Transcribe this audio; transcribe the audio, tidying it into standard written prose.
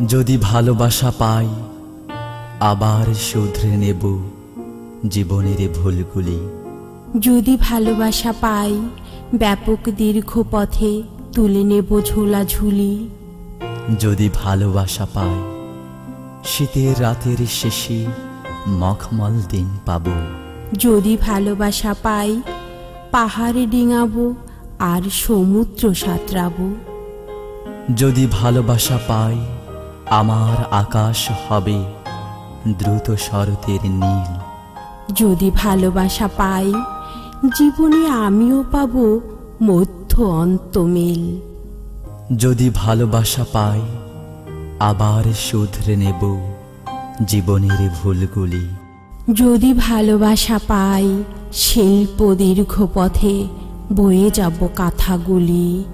যদি ভালোবাসা পাই আবার শুধরে নেব জীবনের ভুলগুলি। যদি ভালোবাসা পাই ব্যাপক দীর্ঘ পথে তুলে নেব ঝোলাঝুলি। যদি ভালোবাসা পাই শীতের রাতের শেষে মখমল দিন পাব। যদি ভালোবাসা পাই পাহাড়ে ডিঙাবো আর সমুদ্র সাঁতরাবো। যদি ভালোবাসা পাই আমার আকাশ হবে দ্রুত শরতের নীল। যদি ভালোবাসা পাই জীবনে আমিও পাবো মধ্য অন্ত মিল। যদি ভালোবাসা পাই আবার শুধরে নেব জীবনের ভুলগুলি। যদি ভালোবাসা পাই শিল্প দীর্ঘ পথে বয়ে যাব কাঁথাগুলি।